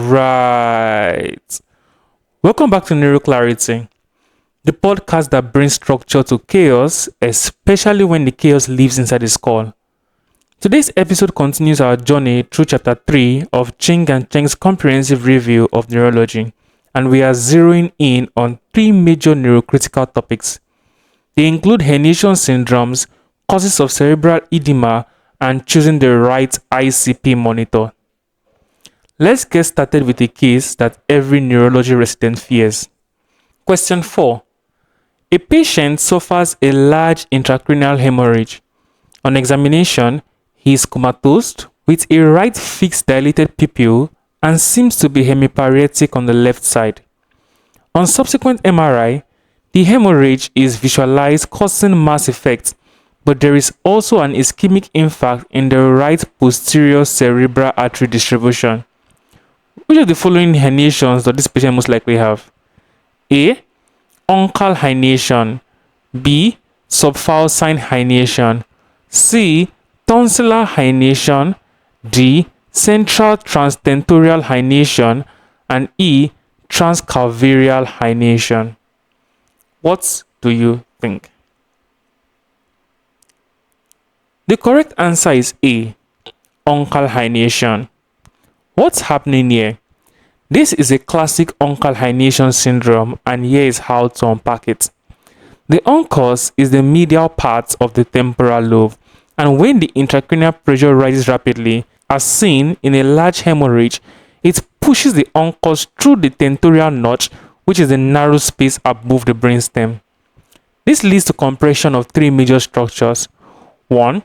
Alright. Welcome back to NeuroClarity, the podcast that brings structure to chaos, especially when the chaos lives inside the skull. Today's episode continues our journey through chapter 3 of Ching and Cheng's comprehensive review of neurology, and we are zeroing in on 3 major neurocritical topics. They include herniation syndromes, causes of cerebral edema, and choosing the right ICP monitor. Let's get started with a case that every neurology resident fears. Question 4. A patient suffers a large intracranial hemorrhage. On examination, he is comatose with a right fixed dilated pupil and seems to be hemiparetic on the left side. On subsequent MRI, the hemorrhage is visualized causing mass effect, but there is also an ischemic infarct in the right posterior cerebral artery distribution. Which of the following herniations does this patient most likely have? A. Uncal herniation. B. Subfalcine herniation. C. Tonsillar herniation. D. Central transtentorial herniation. And E. Transcalvarial herniation. What do you think? The correct answer is A. Uncal herniation. What's happening here? This is a classic uncal herniation syndrome, and here is how to unpack it. The uncus is the medial part of the temporal lobe, and when the intracranial pressure rises rapidly, as seen in a large hemorrhage, it pushes the uncus through the tentorial notch, which is the narrow space above the brainstem. This leads to compression of 3 major structures. 1.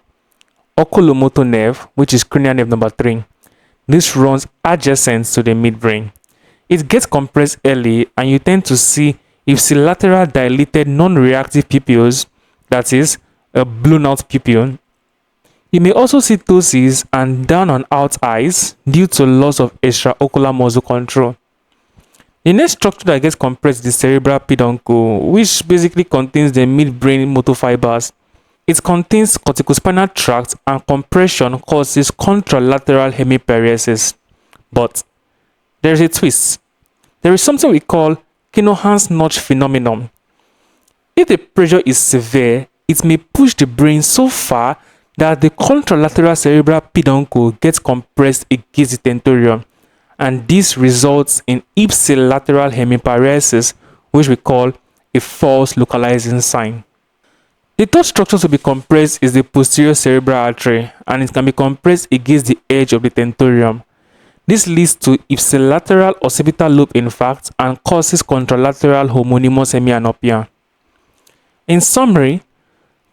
Oculomotor nerve, which is cranial nerve number 3. This runs adjacent to the midbrain. It gets compressed early, and you tend to see ipsilateral dilated non-reactive pupils, that is, a blown out pupil. You may also see ptosis and down and out eyes due to loss of extraocular muscle control. The next structure that gets compressed is the cerebral peduncle, which basically contains the midbrain motor fibers. It contains corticospinal tract, and compression causes contralateral hemiparesis. But there is a twist. There is something we call Kernohan's notch phenomenon. If the pressure is severe, it may push the brain so far that the contralateral cerebral peduncle gets compressed against the tentorium, and this results in ipsilateral hemiparesis, which we call a false localizing sign. The third structure to be compressed is the posterior cerebral artery, and it can be compressed against the edge of the tentorium. This leads to ipsilateral occipital lobe infarct and causes contralateral homonymous hemianopia. In summary,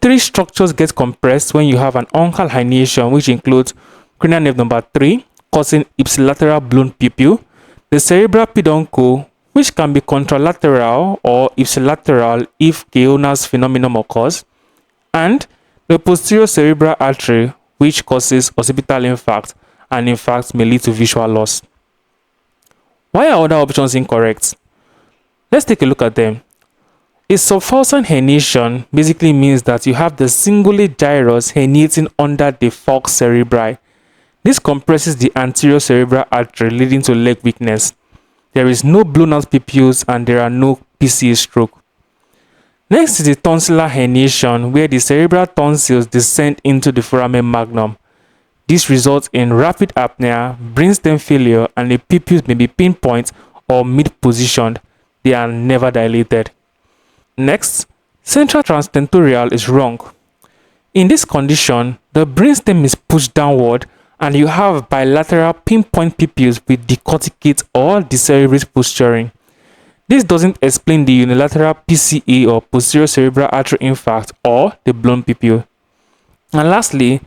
3 structures get compressed when you have an uncal herniation, which includes cranial nerve number 3, causing ipsilateral blown pupil, the cerebral peduncle, which can be contralateral or ipsilateral if Kernohan's phenomenon occurs, and the posterior cerebral artery, which causes occipital infarct, and infarct may lead to visual loss. Why are other options incorrect? Let's take a look at them. A subfalcine herniation basically means that you have the cingulate gyrus herniating under the falx cerebri. This compresses the anterior cerebral artery, leading to leg weakness. There is no blown out pupils, and there are no PCA stroke. Next is the tonsillar herniation, where the cerebral tonsils descend into the foramen magnum. This results in rapid apnea, brainstem failure, and the pupils may be pinpoint or mid-positioned. They are never dilated. Next, central transtentorial is wrong. In this condition, the brainstem is pushed downward, and you have bilateral pinpoint pupils with decorticate or decerebrate posturing. This doesn't explain the unilateral PCA or posterior cerebral artery infarct or the blown pupil. And lastly,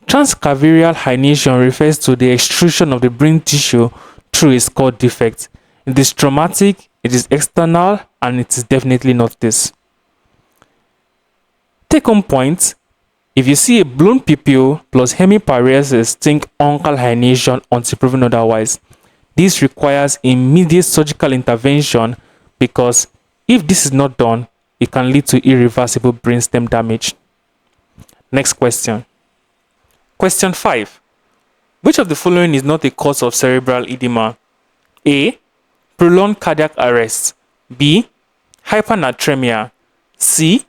transcalvarial herniation refers to the extrusion of the brain tissue through a skull defect. It is traumatic, it is external, and it is definitely not this. Take home point: if you see a blown pupil plus hemiparesis, think uncal herniation until proven otherwise. This requires immediate surgical intervention, because if this is not done, it can lead to irreversible brainstem damage. Next question. Question 5. Which of the following is not a cause of cerebral edema? A. Prolonged cardiac arrest. B. Hypernatremia. C.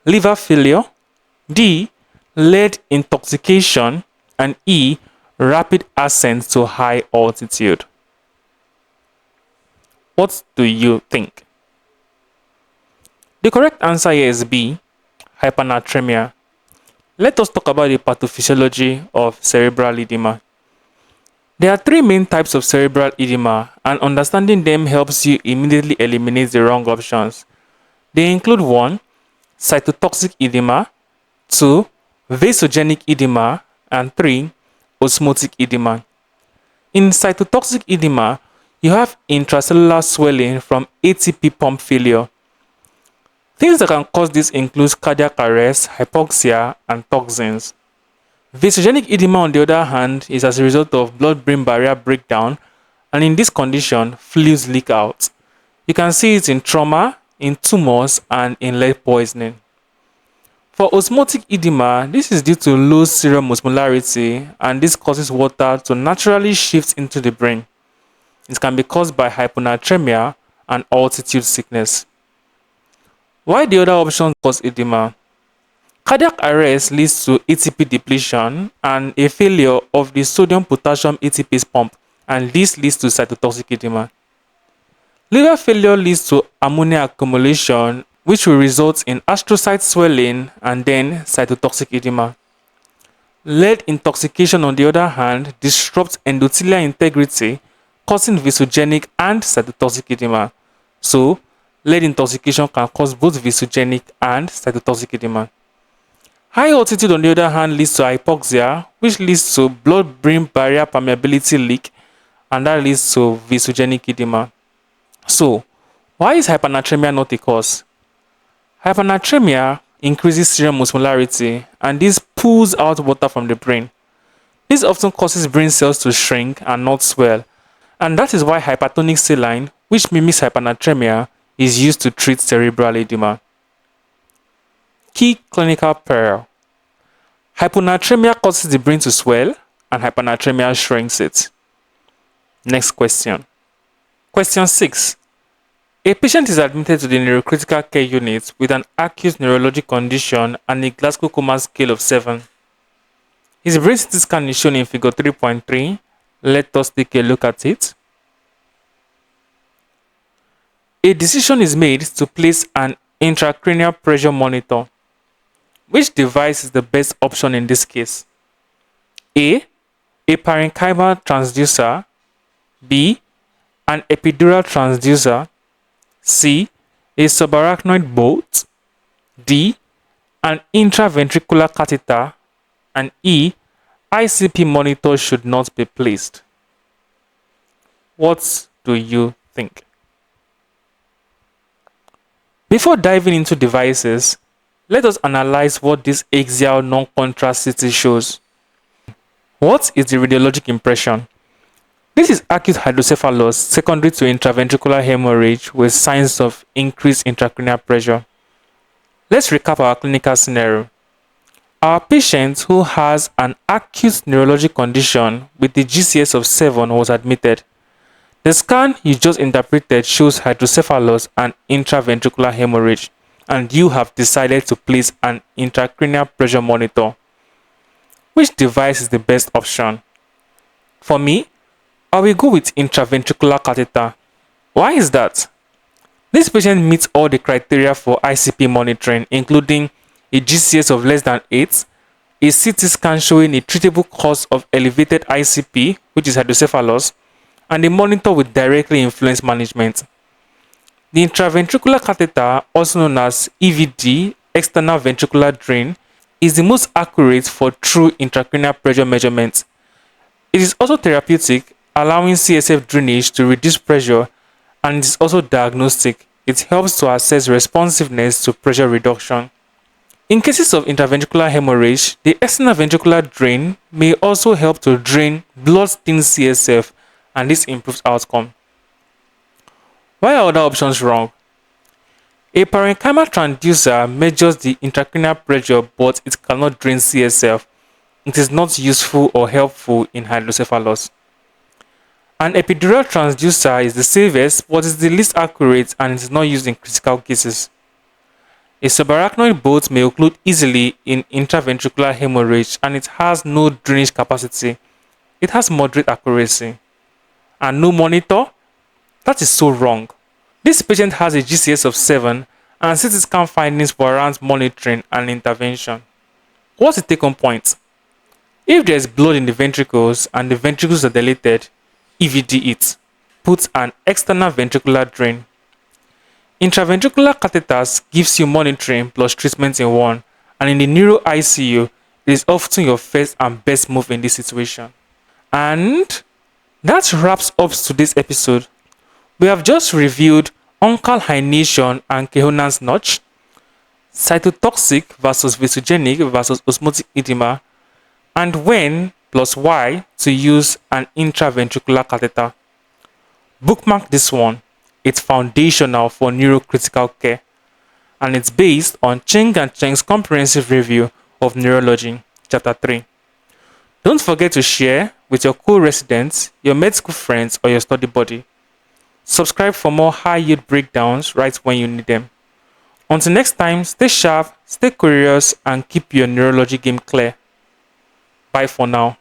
Liver failure. D. Lead intoxication. And E. Rapid ascent to high altitude. What do you think? The correct answer here is B. Hypernatremia. Let us talk about the pathophysiology of cerebral edema. There are three main types of cerebral edema, and understanding them helps you immediately eliminate the wrong options. They include 1. Cytotoxic edema, 2. Vasogenic edema, and 3. Osmotic edema. In cytotoxic edema, you have intracellular swelling from ATP pump failure. Things that can cause this include cardiac arrest, hypoxia, and toxins. Vasogenic edema, on the other hand, is as a result of blood-brain barrier breakdown, and in this condition, fluids leak out. You can see it in trauma, in tumors, and in lead poisoning. For osmotic edema, this is due to low serum osmolarity, and this causes water to naturally shift into the brain. It can be caused by hyponatremia and altitude sickness. Why the other options cause edema? Cardiac arrest leads to ATP depletion and a failure of the sodium-potassium ATPase pump, and this leads to cytotoxic edema. Liver failure leads to ammonia accumulation, which will result in astrocyte swelling and then cytotoxic edema. Lead intoxication, on the other hand, disrupts endothelial integrity, causing vasogenic and cytotoxic edema. So, lead intoxication can cause both vasogenic and cytotoxic edema. High altitude, on the other hand, leads to hypoxia, which leads to blood-brain barrier permeability leak, and that leads to vasogenic edema. So, why is hypernatremia not a cause? Hypernatremia increases serum osmolarity, and this pulls out water from the brain. This often causes brain cells to shrink and not swell, and that is why hypertonic saline, which mimics hypernatremia, is used to treat cerebral edema. Key clinical peril. Hyponatremia causes the brain to swell, and hypernatremia shrinks it. Next question. Question 6. A patient is admitted to the neurocritical care unit with an acute neurologic condition and a Glasgow Coma scale of 7. His brain CT scan is shown in figure 3.3. Let us take a look at it. A decision is made to place an intracranial pressure monitor. Which device is the best option in this case? A. A parenchymal transducer. B. An epidural transducer. C. A subarachnoid bolt. D. An intraventricular catheter. And E. ICP monitor should not be placed. What do you think? Before diving into devices, let us analyze what this axial non-contrast CT shows. What is the radiologic impression? This is acute hydrocephalus secondary to intraventricular hemorrhage with signs of increased intracranial pressure. Let's recap our clinical scenario. Our patient who has an acute neurologic condition with the GCS of 7 was admitted. The scan you just interpreted shows hydrocephalus and intraventricular hemorrhage, and you have decided to place an intracranial pressure monitor. Which device is the best option? For me, I will go with intraventricular catheter. Why is that? This patient meets all the criteria for ICP monitoring, including a GCS of less than 8, a CT scan showing a treatable cause of elevated ICP, which is hydrocephalus, and a monitor with directly influenced management. The intraventricular catheter, also known as EVD, external ventricular drain, is the most accurate for true intracranial pressure measurement. It is also therapeutic, allowing CSF drainage to reduce pressure, and it is also diagnostic. It helps to assess responsiveness to pressure reduction. In cases of intraventricular hemorrhage, the external ventricular drain may also help to drain blood-thin CSF, and this improves outcome. Why are other options wrong? A parenchymal transducer measures the intracranial pressure, but it cannot drain CSF. It is not useful or helpful in hydrocephalus. An epidural transducer is the safest but is the least accurate and is not used in critical cases. A subarachnoid bolt may occlude easily in intraventricular hemorrhage and it has no drainage capacity. It has moderate accuracy. And no monitor? That is so wrong. This patient has a GCS of 7 and CT scan findings warrant monitoring and intervention. What's the take-home point? If there is blood in the ventricles and the ventricles are dilated, EVD it. Put an external ventricular drain. Intraventricular catheters gives you monitoring plus treatment in one, and in the neuro ICU, it is often your first and best move in this situation. And that wraps up today's episode. We have just reviewed uncal herniation and Kernohan's notch, cytotoxic versus vasogenic versus osmotic edema, and when plus why to use an intraventricular catheter. Bookmark this one. It's foundational for neurocritical care, and it's based on Ching and Cheng's comprehensive review of Neurology, Chapter 3. Don't forget to share with your co-residents, your med school friends, or your study buddy. Subscribe for more high-yield breakdowns right when you need them. Until next time, stay sharp, stay curious, and keep your neurology game clear. Bye for now.